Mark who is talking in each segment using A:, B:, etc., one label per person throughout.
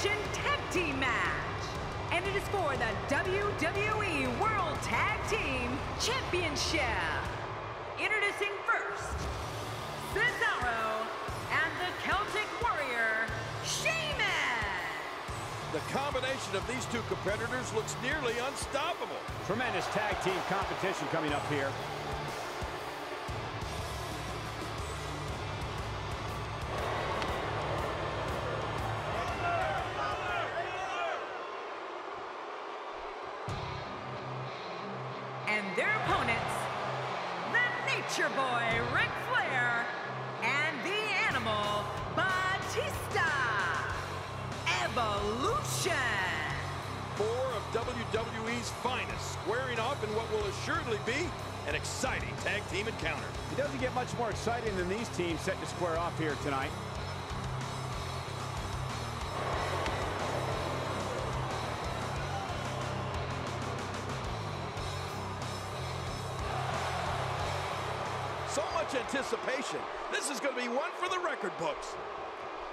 A: Elimination Tag Team match. And it is for the WWE World Tag Team Championship. Introducing first, Cesaro and the Celtic Warrior, Sheamus.
B: The combination of these two competitors looks nearly unstoppable.
C: Tremendous tag team competition coming up here.
A: And their opponents, the Nature Boy, Ric Flair, and the Animal, Batista. Evolution.
B: Four of WWE's finest squaring off in what will assuredly be an exciting tag team encounter.
C: It doesn't get much more exciting than these teams set to square off here tonight.
B: So much anticipation. This is going to be one for the record books.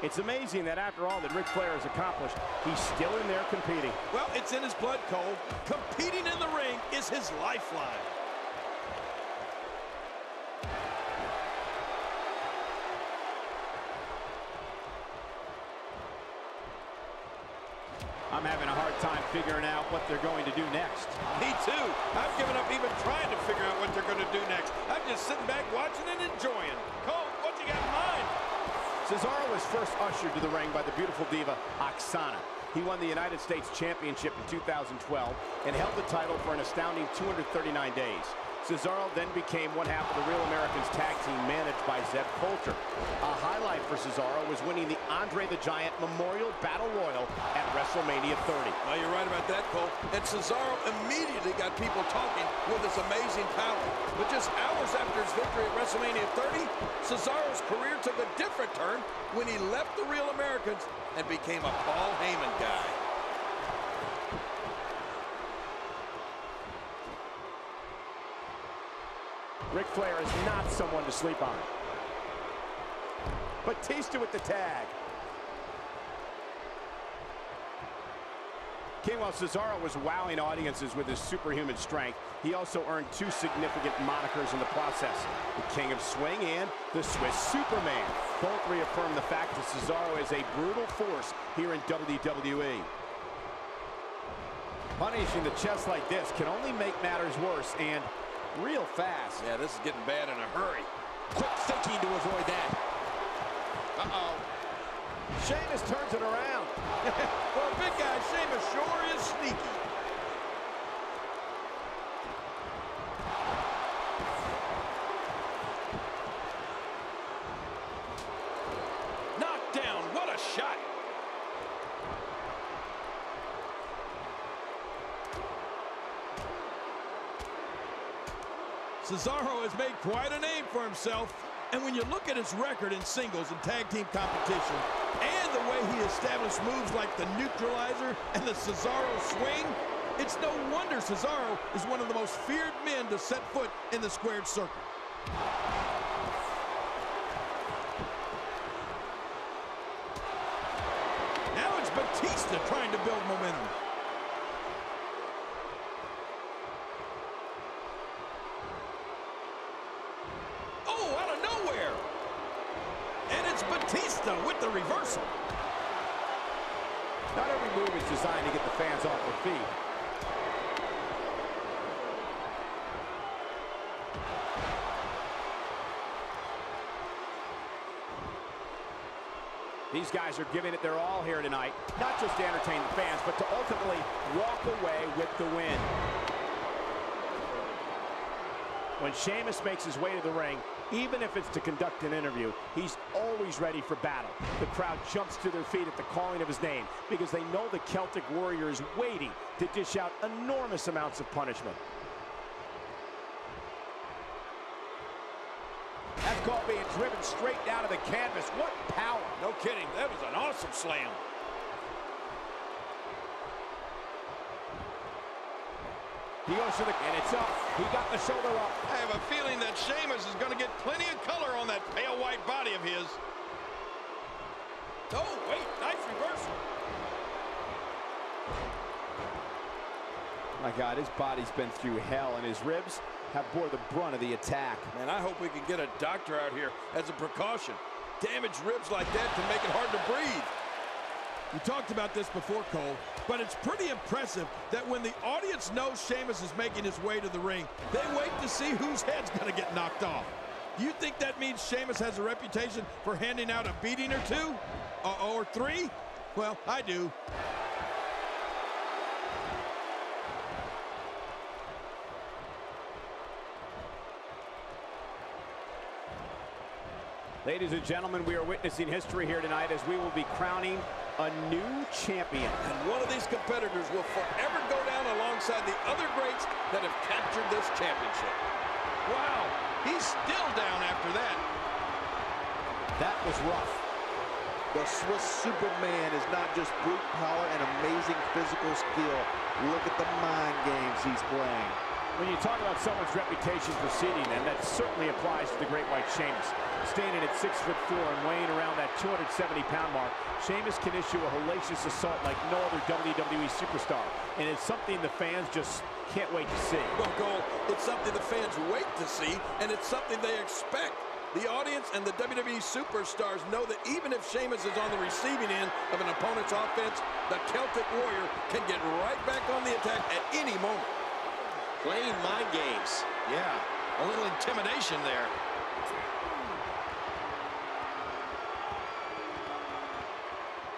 C: It's amazing that after all that Ric Flair has accomplished, he's still in there competing.
B: Well, it's in his blood, Cole. Competing in the ring is his lifeline.
C: I'm having a hard time figuring out what they're going to do next.
B: Me too. I've given up even trying to figure out what they're going to do next. I'm just sitting back watching and enjoying. Cole, what you got in mind?
C: Cesaro was first ushered to the ring by the beautiful diva, Oksana. He won the United States Championship in 2012 and held the title for an astounding 239 days. Cesaro then became one half of the Real Americans tag team managed by Zeb Coulter. A highlight for Cesaro was winning the Andre the Giant Memorial Battle Royal at WrestleMania 30.
B: Well, you're right about that, Cole. And Cesaro immediately got people talking with his amazing power. But just hours after his victory at WrestleMania 30, Cesaro's career took a different turn when he left the Real Americans and became a Paul Heyman guy.
C: Ric Flair is not someone to sleep on. Batista with the tag. While Cesaro was wowing audiences with his superhuman strength, he also earned two significant monikers in the process: the King of Swing and the Swiss Superman. Both reaffirm the fact that Cesaro is a brutal force here in WWE. Punishing the chest like this can only make matters worse, and real fast.
B: Yeah, this is getting bad in a hurry.
C: Quick thinking to avoid that. Uh-oh. Sheamus turns it around.
B: For a big guy, Sheamus sure is sneaky. Knocked down. What a shot. Cesaro has made quite a name for himself. And when you look at his record in singles and tag team competition, and the way he established moves like the neutralizer and the Cesaro swing, it's no wonder Cesaro is one of the most feared men to set foot in the squared circle. Now it's Batista trying to build momentum. Batista with the reversal.
C: Not every move is designed to get the fans off their feet. These guys are giving it their all here tonight, not just to entertain the fans, but to ultimately walk away with the win. When Sheamus makes his way to the ring, even if it's to conduct an interview, he's always ready for battle. The crowd jumps to their feet at the calling of his name because they know the Celtic Warrior is waiting to dish out enormous amounts of punishment. That's called being driven straight down to the canvas. What power!
B: No kidding, that was an awesome slam.
C: He goes to the, and it's up. He got the shoulder up.
B: I have a feeling that Sheamus is going to get plenty of color on that pale white body of his. Oh, wait, nice reversal.
C: My God, his body's been through hell, and his ribs have bore the brunt of the attack.
B: Man, I hope we can get a doctor out here as a precaution. Damaged ribs like that can make it hard to breathe. We talked about this before, Cole, but it's pretty impressive that when the audience knows Sheamus is making his way to the ring, they wait to see whose head's going to get knocked off. Do you think that means Sheamus has a reputation for handing out a beating or two? Or three? Well, I do.
C: Ladies and gentlemen, we are witnessing history here tonight as we will be crowning a new champion.
B: And one of these competitors will forever go down alongside the other greats that have captured this championship. Wow, he's still down after that.
C: That was rough.
D: The Swiss Superman is not just brute power and amazing physical skill. Look at the mind games he's playing.
C: When you talk about someone's reputation preceding them, that certainly applies to the Great White Sheamus. Standing at 6'4" and weighing around that 270-pound mark, Sheamus can issue a hellacious assault like no other WWE superstar. And it's something the fans just can't wait to see.
B: Well, Cole, it's something the fans wait to see, and it's something they expect. The audience and the WWE superstars know that even if Sheamus is on the receiving end of an opponent's offense, the Celtic Warrior can get right back on the attack at any moment.
E: Playing mind games. Yeah, a little intimidation there.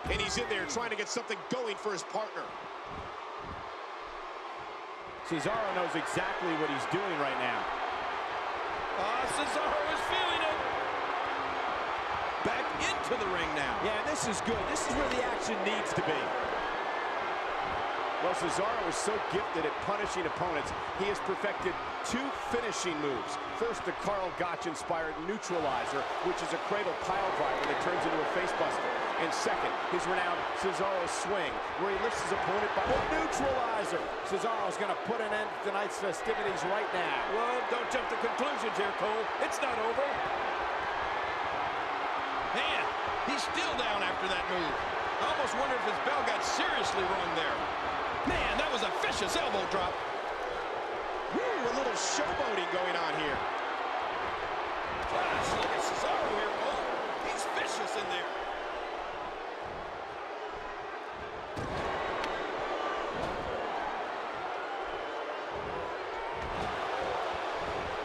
E: And he's in there trying to get something going for his partner.
C: Cesaro knows exactly what he's doing right now.
B: Cesaro is feeling it. Back into the ring now.
C: Yeah, this is good. This is where the action needs to be. Well, Cesaro is so gifted at punishing opponents, he has perfected two finishing moves. First, the Karl Gotch-inspired neutralizer, which is a cradle pile driver that turns into a facebuster. And second, his renowned Cesaro swing, where he lifts his opponent by the neutralizer. Cesaro's going to put an end to tonight's festivities right now.
B: Well, don't jump to conclusions here, Cole. It's not over. Man, he's still down after that move. I almost wonder if his bell got seriously wrong there. Man, that was a vicious elbow drop.
E: Woo, a little showboating going on here.
B: Gosh, look at Cesaro here, Cole. He's vicious in there.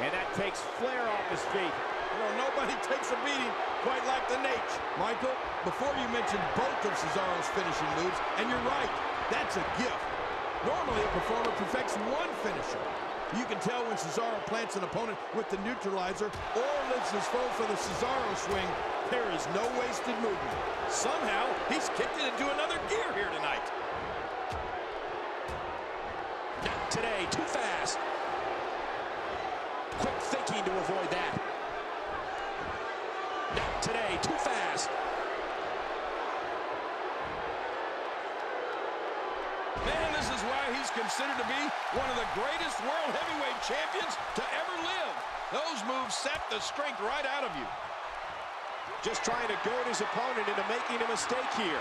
C: And that takes Flair off his feet.
B: You know, nobody takes a beating quite like the Nate. Michael, before you mentioned both of Cesaro's finishing moves, and you're right, that's a gift. Normally, a performer perfects one finisher. You can tell when Cesaro plants an opponent with the neutralizer or lifts his foe for the Cesaro swing, there is no wasted movement. Somehow, he's kicked it into another gear here tonight.
E: Not today, too fast. Quick thinking to avoid that. Not today, too fast.
B: Man, this is why he's considered to be one of the greatest world heavyweight champions to ever live. Those moves sap the strength right out of you.
E: Just trying to goad his opponent into making a mistake here.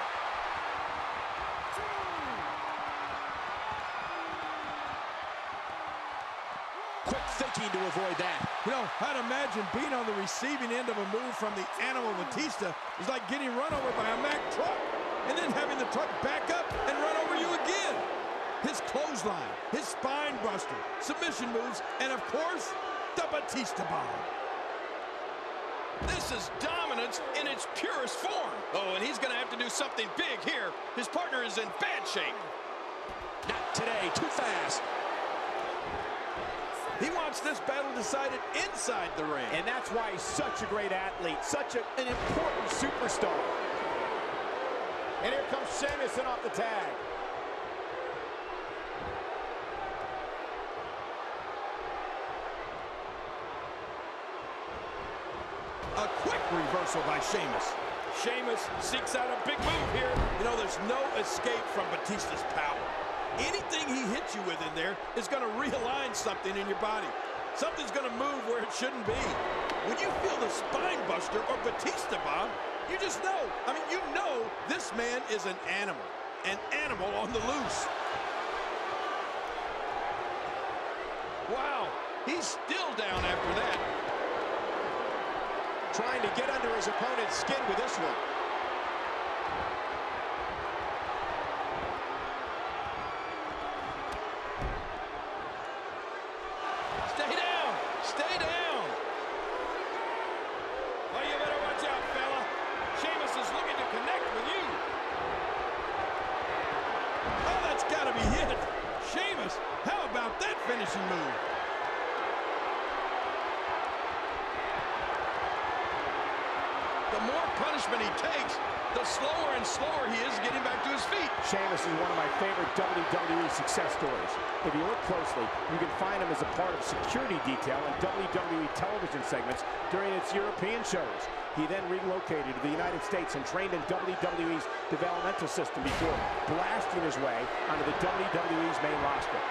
E: Quick thinking to avoid that.
B: You know, I'd imagine being on the receiving end of a move from the Animal Batista is like getting run over by a Mack truck and then having the truck back up and run over you again. His clothesline, his spine buster, submission moves, and of course, the Batista bomb. This is dominance in its purest form. Oh, and he's going to have to do something big here. His partner is in bad shape.
E: Not today, too fast.
B: He wants this battle decided inside the ring.
C: And that's why he's such a great athlete, such an important superstar. And here comes Sheamus in off the tag.
B: A quick reversal by Sheamus. Sheamus seeks out a big move here. You know, there's no escape from Batista's power. Anything he hits you with in there is going to realign something in your body. Something's going to move where it shouldn't be. When you feel the spine buster or Batista bomb, you just know. I mean, you know this man is an animal. an animal on the loose. Wow, he's still down after that.
C: Trying to get under his opponent's skin with this one.
B: Stay down! Stay down! Well, you better watch out, fella. Sheamus is looking to connect with you. Oh, that's got to be it. Sheamus, how about that finishing move? The more punishment he takes, the slower and slower he is getting back to his feet.
C: Sheamus is one of my favorite WWE success stories. If you look closely, you can find him as a part of security detail in WWE television segments during its European shows. He then relocated to the United States and trained in WWE's developmental system before blasting his way onto the WWE's main roster.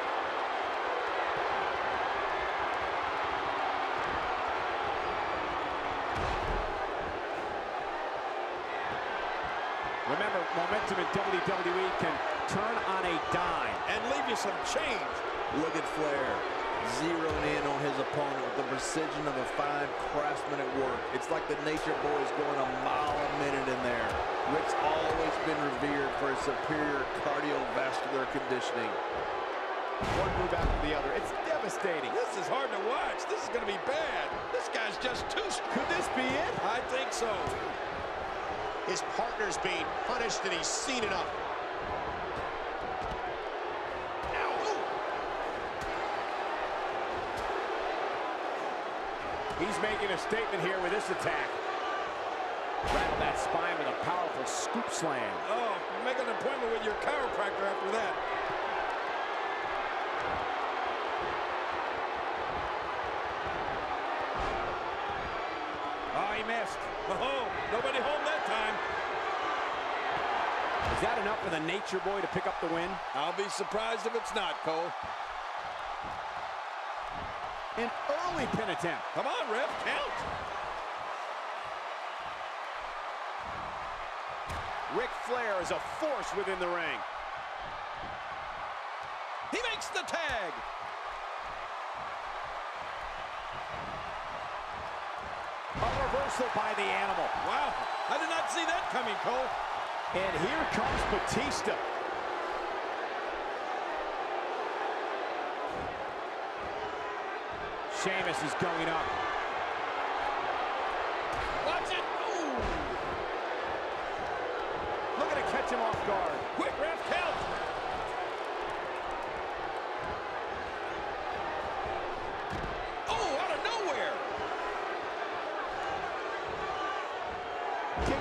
C: Remember, momentum in WWE can turn on a dime
B: And leave you some change.
D: Look at Flair, zeroing in on his opponent with the precision of a fine craftsman at work. It's like the Nature Boy is going a mile a minute in there. Rick's always been revered for his superior cardiovascular conditioning.
C: one move after the other. It's devastating.
B: This is hard to watch. This is going to be bad. This guy's just too strong.
C: Could this be it?
B: I think so.
C: His partner's being punished and he's seen enough. He's making a statement here with this attack. Rattle that spine with a powerful scoop slam.
B: Oh, make an appointment with your chiropractor after that. Oh, he missed. Oh, nobody home that time.
C: Is that enough for the Nature Boy to pick up the win?
B: I'll be surprised if it's not, Cole.
C: An early pin attempt.
B: Come on, ref, count.
C: Ric Flair is a force within the ring.
B: He makes the tag.
C: A reversal by the Animal.
B: Wow, I did not see that coming, Cole.
C: And here comes Batista. Sheamus is going up.
B: Watch it. Ooh.
C: Looking to catch him off guard.
B: Quick, ref, count. Oh, out of nowhere.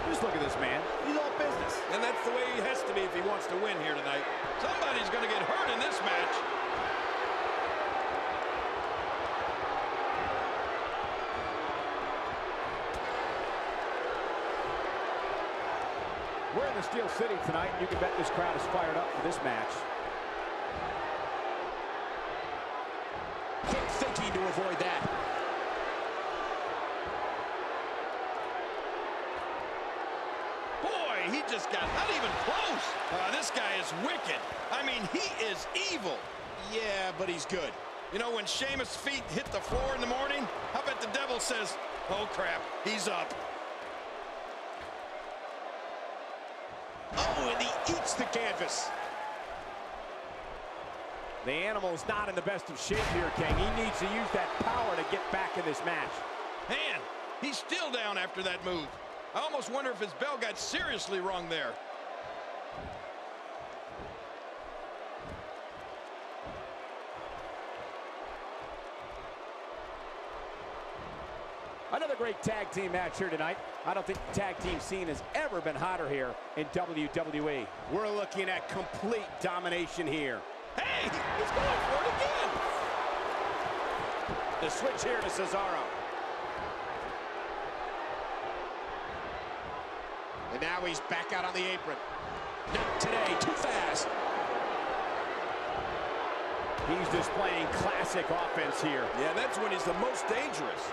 C: Just look at this man. He's all business.
B: And that's the way he has to be if he wants to win here tonight. Somebody's going to get hurt in this match.
C: We're in the Steel City tonight, and you can bet this crowd is fired up for this match. Quick thinking to avoid that.
B: Boy, he just got not even close. This guy is wicked. I mean, he is evil.
C: Yeah, but he's good.
B: You know, when Sheamus' feet hit the floor in the morning, I bet the devil says, oh, crap, he's up.
C: Oh, and he eats the canvas. The Animal's not in the best of shape here, King. He needs to use that power to get back in this match.
B: Man, he's still down after that move. I almost wonder if his bell got seriously wrong there.
C: Another great tag team match here tonight. I don't think the tag team scene has ever been hotter here in WWE. We're looking at complete domination here.
B: Hey, he's going for it again.
C: The switch here to Cesaro. And now he's back out on the apron. Not today, too fast. He's displaying classic offense here.
B: Yeah, that's when he's the most dangerous.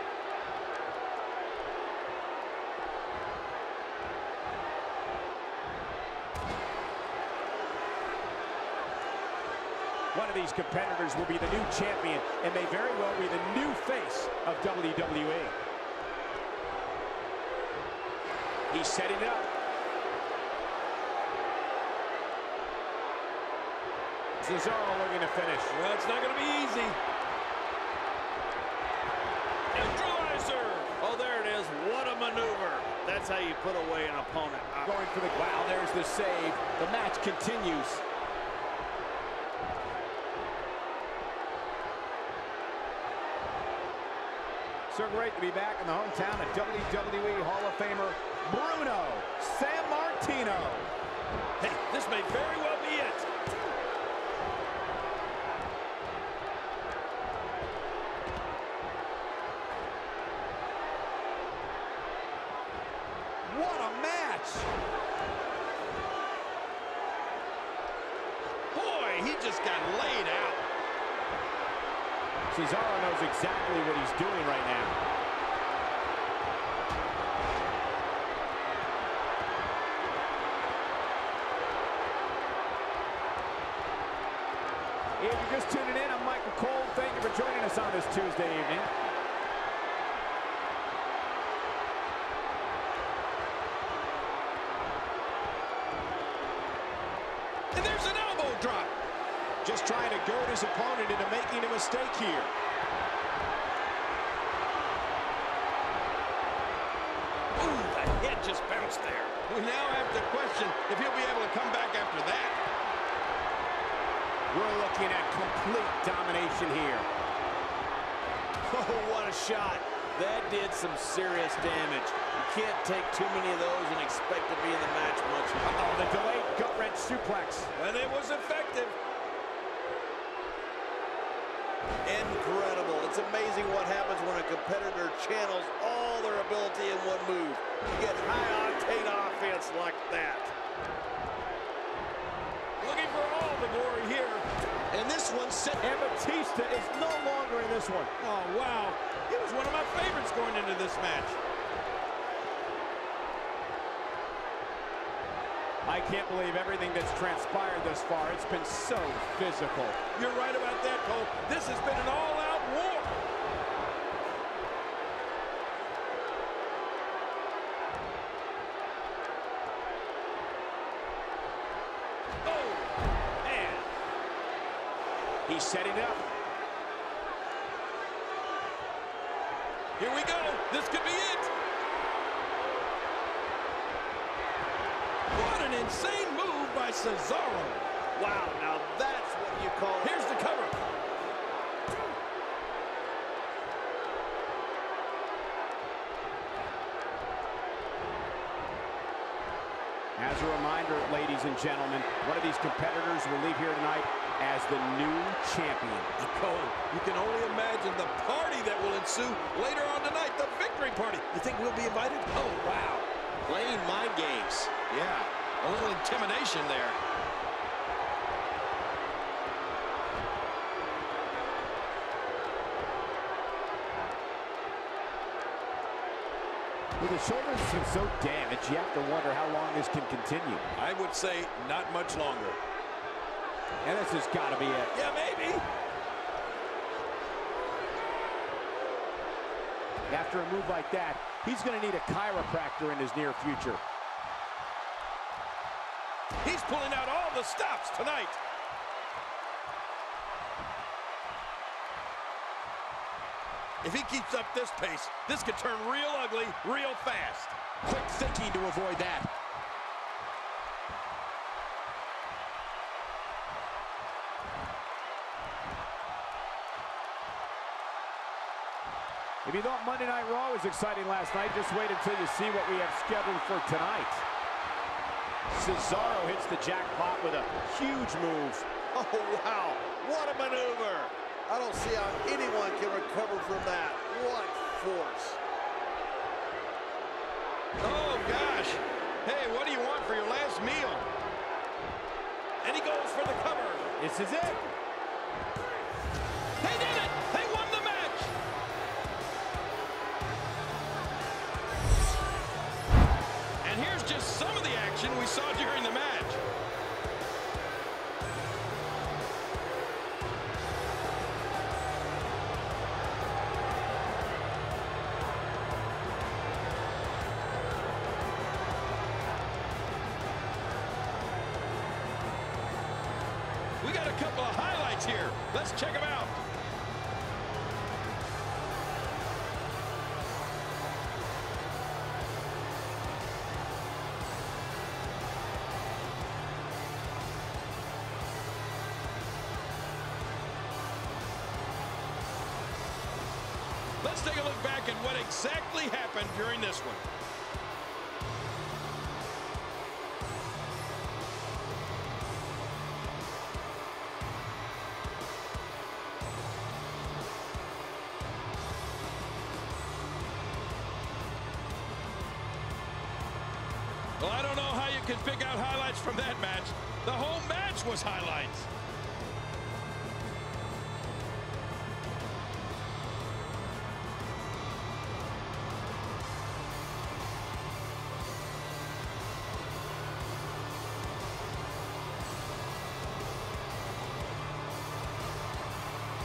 C: One of these competitors will be the new champion and may very well be the new face of WWE. He's setting it up. Cesaro looking to finish.
B: Well, it's not going to be easy.
D: Neutralizer! Oh, there it is. What a maneuver. That's how you put away an opponent.
C: Going for the... Wow, there's the save. The match continues. So great to be back in the hometown of WWE Hall of Famer Bruno Sammartino.
B: Hey, this may very well be it.
C: What a match!
B: Boy, he just got laid out.
C: Cesaro knows exactly what he's doing right now. If you're just tuning in, I'm Michael Cole. Thank you for joining us on this Tuesday evening.
B: And there's an elbow drop.
E: Just trying to goad his opponent into making a mistake here.
B: Ooh, the head just bounced there. We now have to question if he'll be able to come back after that.
C: We're looking at complete domination here.
D: Oh, what a shot. That did some serious damage. You can't take too many of those and expect to be in the match much longer.
C: Oh, the delayed gut-wrench suplex.
B: And it was effective.
D: Incredible. It's amazing what happens when a competitor channels all their ability in one move. You get high-octane offense like that.
B: Looking for all the glory here.
E: And this one's set.
C: And Batista is no longer in this one.
B: Oh, wow. He was one of my favorites going into this match.
C: I can't believe everything that's transpired thus far. It's been so physical.
B: You're right about that, Cole. This has been an all-out war. Oh, man.
C: He's setting it up.
B: Here we go. This could be it. What an insane move by Cesaro.
D: Wow, now that's what you call...
B: Here's the cover.
C: As a reminder, ladies and gentlemen, one of these competitors will leave here tonight as the new champion.
B: Cole, you can only imagine the party that will ensue later on tonight, the victory party. You think we'll be invited? Oh, wow.
E: Playing mind games. Yeah, a little intimidation there.
C: With the shoulders seem so damaged, you have to wonder how long this can continue.
B: I would say not much longer.
C: And this has got to be it.
B: Yeah, maybe.
C: After a move like that, he's going to need a chiropractor in his near future.
B: He's pulling out all the stops tonight. If he keeps up this pace, this could turn real ugly real fast.
C: Quick thinking to avoid that. If you thought Monday Night Raw was exciting last night, just wait until you see what we have scheduled for tonight. Cesaro hits the jackpot with a huge move.
D: Oh, wow. What a maneuver. I don't see how anyone can recover from that. What force.
B: Oh, gosh. Hey, what do you want for your last meal? And he goes for the cover.
C: This is it.
B: They did it. They won the match. And here's just some of the action we saw during the match. a couple of highlights here. Let's check them out. Let's take a look back at what exactly happened during this one. Well, I don't know how you can pick out highlights from that match. The whole match was highlights.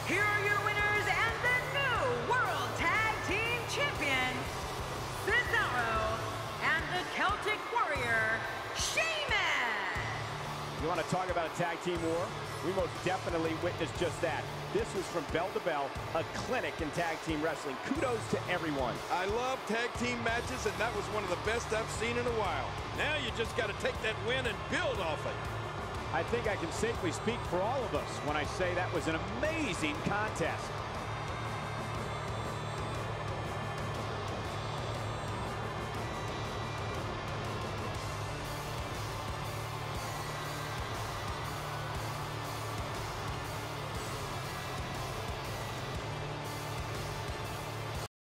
A: Here are your winners and the new World Tag Team Champions, Cesaro and the Celtic Warrior, Sheamus.
C: You want to talk about a tag team war? We most definitely witnessed just that. This was from bell to bell, a clinic in tag team wrestling. Kudos to everyone.
B: I love tag team matches, and that was one of the best I've seen in a while. Now you just got to take that win and build off it.
C: I think I can safely speak for all of us when I say that was an amazing contest.